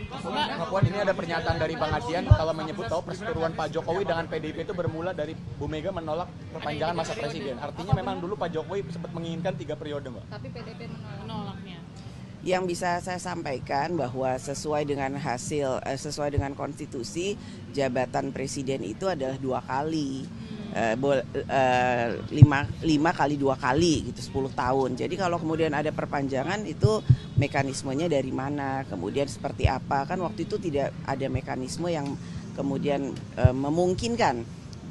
Mbak Puan, ini ada pernyataan dari Bang Adian kalau menyebut bahwa perseteruan Pak Jokowi dengan PDIP itu bermula dari Bu Mega menolak perpanjangan masa presiden. Artinya memang dulu Pak Jokowi sempat menginginkan 3 periode, Mbak. Tapi PDIP menolaknya. Yang bisa saya sampaikan bahwa sesuai dengan konstitusi, jabatan presiden itu adalah 2 kali. 5 kali 2 kali gitu, 10 tahun. Jadi kalau kemudian ada perpanjangan itu mekanismenya dari mana, kemudian seperti apa, kan waktu itu tidak ada mekanisme yang kemudian memungkinkan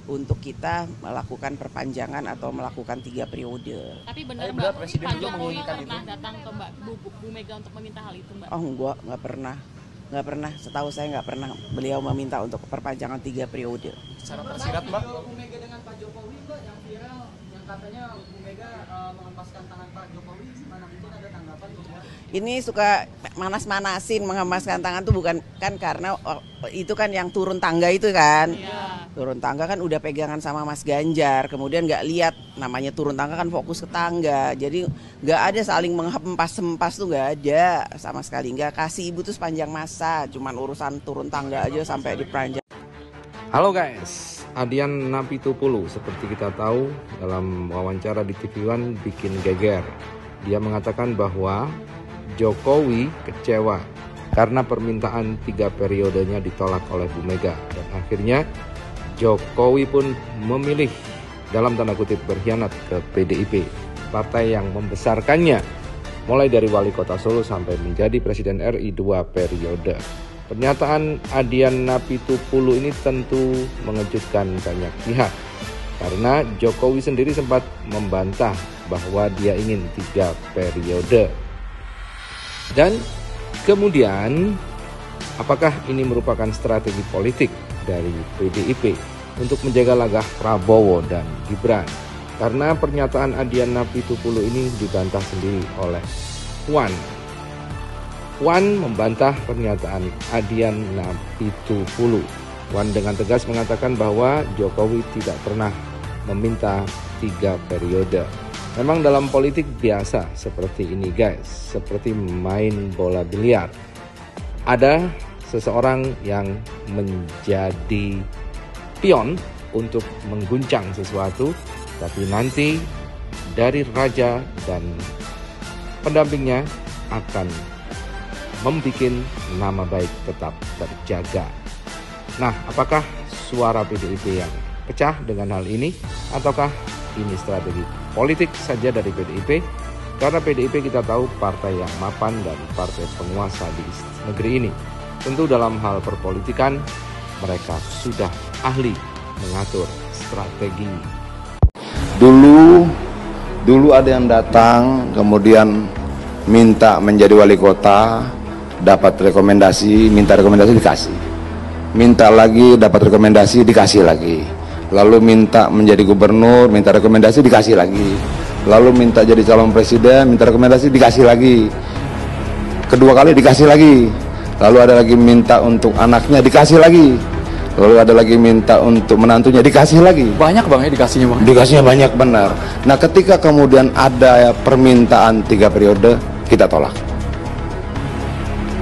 untuk kita melakukan perpanjangan atau melakukan 3 periode. Tapi benar Mbak, Presiden Pak Jokowi pernah datang ke Bu Mega untuk meminta hal itu, Mbak? Oh enggak pernah. Setahu saya nggak pernah beliau meminta untuk perpanjangan 3 periode. Secara tersirat, Mbak. Bu Mega dengan Pak Jokowi, Mbak, yang viral, yang katanya Bu Mega menghempaskan tangan Pak Jokowi, mana mungkin ada tanggapan, Mbak? Ini suka manas-manasin, menghempaskan tangan tuh bukan kan karena itu kan yang turun tangga itu kan. Iya. Turun tangga kan udah pegangan sama Mas Ganjar, kemudian nggak lihat namanya turun tangga kan fokus ke tangga, jadi nggak ada saling menghempas tuh nggak ada sama sekali, nggak kasih ibu tuh sepanjang masa, cuman urusan turun tangga aja sampai diperanjang. Halo guys, Adian Napitupulu seperti kita tahu dalam wawancara di TV One bikin geger. Dia mengatakan bahwa Jokowi kecewa karena permintaan 3 periodenya ditolak oleh Bu Mega. Dan akhirnya Jokowi pun memilih dalam tanda kutip berkhianat ke PDIP, partai yang membesarkannya mulai dari wali kota Solo sampai menjadi Presiden RI 2 periode. Pernyataan Adian Napitupulu ini tentu mengejutkan banyak pihak karena Jokowi sendiri sempat membantah bahwa dia ingin 3 periode. Dan kemudian apakah ini merupakan strategi politik dari PDIP untuk menjaga lagah Prabowo dan Gibran? Karena pernyataan Adian Napitupulu ini dibantah sendiri oleh Puan. Puan membantah pernyataan Adian Napitupulu. Puan dengan tegas mengatakan bahwa Jokowi tidak pernah meminta 3 periode. Memang dalam politik biasa seperti ini guys, seperti main bola biliar. Ada seseorang yang menjadi pion untuk mengguncang sesuatu, tapi nanti dari raja dan pendampingnya akan membuat nama baik tetap terjaga. Nah, apakah suara PDIP yang pecah dengan hal ini, ataukah ini strategi politik saja dari PDIP? Karena PDIP kita tahu partai yang mapan dan partai penguasa di negeri ini. Tentu dalam hal perpolitikan mereka sudah ahli mengatur strategi. Dulu ada yang datang kemudian minta menjadi wali kota, dapat rekomendasi, minta rekomendasi dikasih. Minta lagi dapat rekomendasi dikasih lagi. Lalu minta menjadi gubernur, minta rekomendasi dikasih lagi. Lalu minta jadi calon presiden, minta rekomendasi dikasih lagi. Kedua kali dikasih lagi. Lalu ada lagi minta untuk anaknya dikasih lagi. Lalu ada lagi minta untuk menantunya dikasih lagi. Banyak Bang ya dikasihnya, Bang. Dikasihnya banyak benar. Nah, ketika kemudian ada permintaan 3 periode, kita tolak.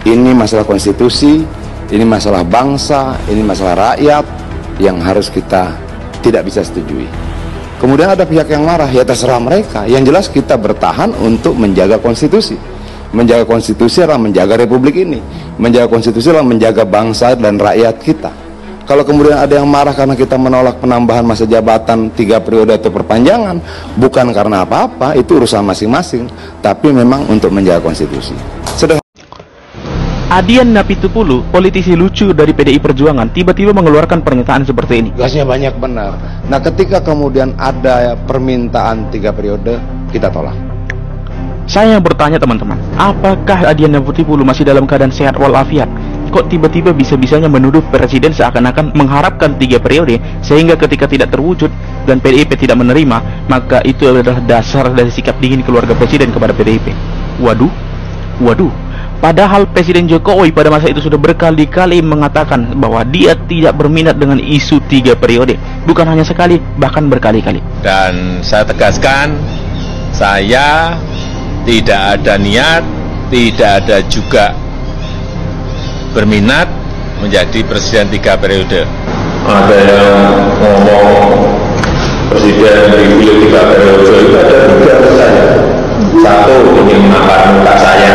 Ini masalah konstitusi, ini masalah bangsa, ini masalah rakyat yang harus kita tidak bisa setujui. Kemudian ada pihak yang marah, ya terserah mereka. Yang jelas kita bertahan untuk menjaga konstitusi. Menjaga konstitusi adalah menjaga republik ini. Menjaga konstitusi adalah menjaga bangsa dan rakyat kita. Kalau kemudian ada yang marah karena kita menolak penambahan masa jabatan 3 periode atau perpanjangan, bukan karena apa-apa, itu urusan masing-masing, tapi memang untuk menjaga konstitusi. Adian Napitupulu, politisi lucu dari PDI Perjuangan, tiba-tiba mengeluarkan pernyataan seperti ini. Gasnya banyak benar. Nah, ketika kemudian ada permintaan 3 periode, kita tolak. Saya bertanya teman-teman, apakah Adian Napitupulu masih dalam keadaan sehat walafiat? Kok tiba-tiba bisa-bisanya menuduh presiden seakan-akan mengharapkan 3 periode, sehingga ketika tidak terwujud dan PDIP tidak menerima, maka itu adalah dasar dari sikap dingin keluarga presiden kepada PDIP. Waduh. Padahal Presiden Jokowi pada masa itu sudah berkali-kali mengatakan bahwa dia tidak berminat dengan isu 3 periode. Bukan hanya sekali, bahkan berkali-kali. Dan saya tegaskan, saya tidak ada niat, tidak ada juga berminat menjadi presiden 3 periode. Ada yang ngomong presiden dipilih 3 periode, itu ada 3 saja. Satu, ingin mengangkat muka saya,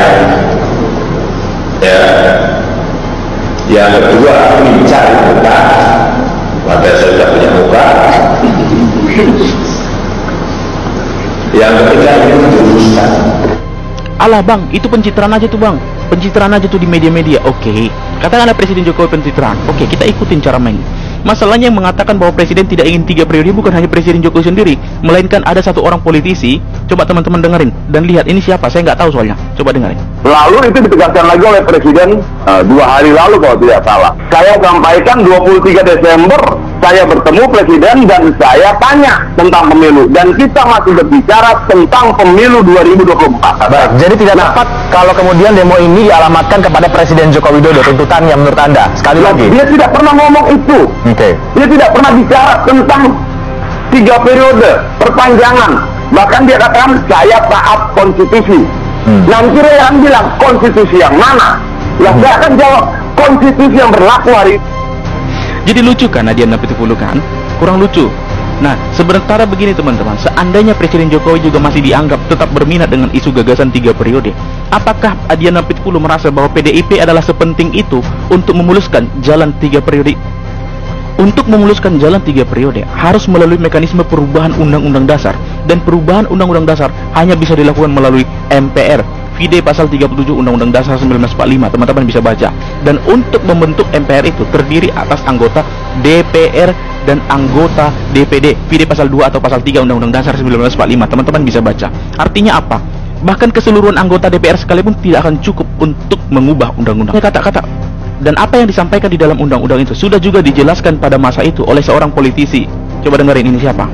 ya. Yang kedua, mencari muka, padahal saya sudah punya muka. Yang ketiga, ini menjuruskan. Alah bang, itu pencitraan aja tuh bang. Pencitraan aja tuh di media-media. Oke, katakanlah Presiden Jokowi pencitraan. Oke, kita ikutin cara main. Masalahnya yang mengatakan bahwa Presiden tidak ingin 3 periode bukan hanya Presiden Jokowi sendiri, melainkan ada satu orang politisi. Coba teman-teman dengerin dan lihat ini siapa. Saya nggak tahu soalnya. Coba dengerin. Lalu itu ditegaskan lagi oleh Presiden 2 hari lalu kalau tidak salah. Saya sampaikan 23 Desember saya bertemu Presiden dan saya tanya tentang pemilu dan kita masih berbicara tentang pemilu 2024. Baik, jadi tidak tepat kalau kemudian demo ini dialamatkan kepada Presiden Joko Widodo, tuntutannya menurut Anda. Sekali lagi, dia tidak pernah ngomong itu. Dia tidak pernah bicara tentang 3 periode perpanjangan. Bahkan dia katakan saya taat konstitusi. Nanti yang bilang konstitusi yang mana? Lah saya akan jawab konstitusi yang berlaku hari ini. Jadi lucu kan Adian Apitupulu kan? Kurang lucu. Nah, sementara begini teman-teman, seandainya Presiden Jokowi juga masih dianggap tetap berminat dengan isu gagasan 3 periode, apakah Adian Apitupulu merasa bahwa PDIP adalah sepenting itu untuk memuluskan jalan 3 periode? Untuk memuluskan jalan 3 periode harus melalui mekanisme perubahan Undang-Undang Dasar, dan perubahan Undang-Undang Dasar hanya bisa dilakukan melalui MPR. Vide pasal 37 Undang-Undang Dasar 1945, teman-teman bisa baca. Dan untuk membentuk MPR itu terdiri atas anggota DPR dan anggota DPD. Vide pasal 2 atau pasal 3 Undang-Undang Dasar 1945, teman-teman bisa baca. Artinya apa? Bahkan keseluruhan anggota DPR sekalipun tidak akan cukup untuk mengubah undang-undang. Kata-kata dan apa yang disampaikan di dalam undang-undang itu sudah juga dijelaskan pada masa itu oleh seorang politisi. Coba dengerin ini siapa?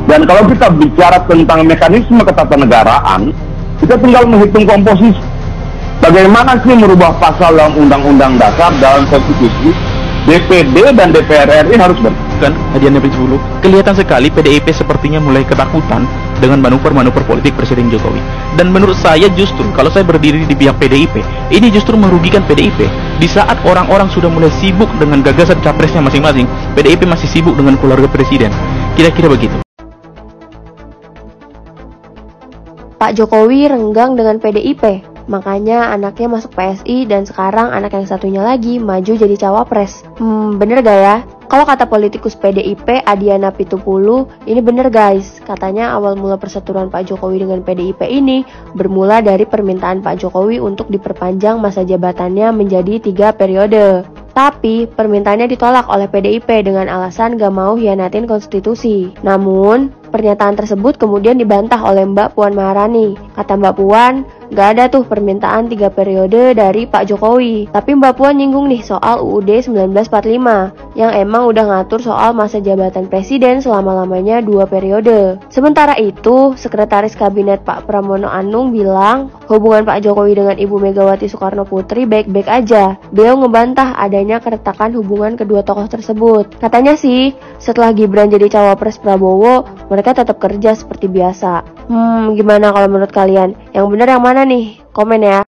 Dan kalau kita bicara tentang mekanisme ketatanegaraan, kita tinggal menghitung komposisi. Bagaimana sih merubah pasal dalam Undang-Undang Dasar dalam konstitusi? DPD dan DPR RI harus kan hadiahnya dulu. Kelihatan sekali PDIP sepertinya mulai ketakutan dengan manuver-manuver politik Presiden Jokowi. Dan menurut saya justru kalau saya berdiri di pihak PDIP, ini justru merugikan PDIP. Di saat orang-orang sudah mulai sibuk dengan gagasan capresnya masing-masing, PDIP masih sibuk dengan keluarga presiden. Kira-kira begitu. Pak Jokowi renggang dengan PDIP, makanya anaknya masuk PSI dan sekarang anak yang satunya lagi maju jadi cawapres. Bener gak ya? Kalau kata politikus PDIP Adian Apitupulu, ini bener guys. Katanya awal mula perseteruan Pak Jokowi dengan PDIP ini bermula dari permintaan Pak Jokowi untuk diperpanjang masa jabatannya menjadi 3 periode. Tapi permintaannya ditolak oleh PDIP dengan alasan gak mau hianatin konstitusi. Namun pernyataan tersebut kemudian dibantah oleh Mbak Puan Maharani. Kata Mbak Puan, gak ada tuh permintaan 3 periode dari Pak Jokowi. Tapi Mbak Puan nyinggung nih soal UUD 1945 yang emang udah ngatur soal masa jabatan presiden selama-lamanya 2 periode. Sementara itu, Sekretaris Kabinet Pak Pramono Anung bilang hubungan Pak Jokowi dengan Ibu Megawati Soekarno Putri baik-baik aja. Beliau ngebantah adanya keretakan hubungan kedua tokoh tersebut. Katanya sih, setelah Gibran jadi cawapres Prabowo, mereka tetap kerja seperti biasa. Gimana kalau menurut kalian? Yang benar yang mana nih? Komen ya.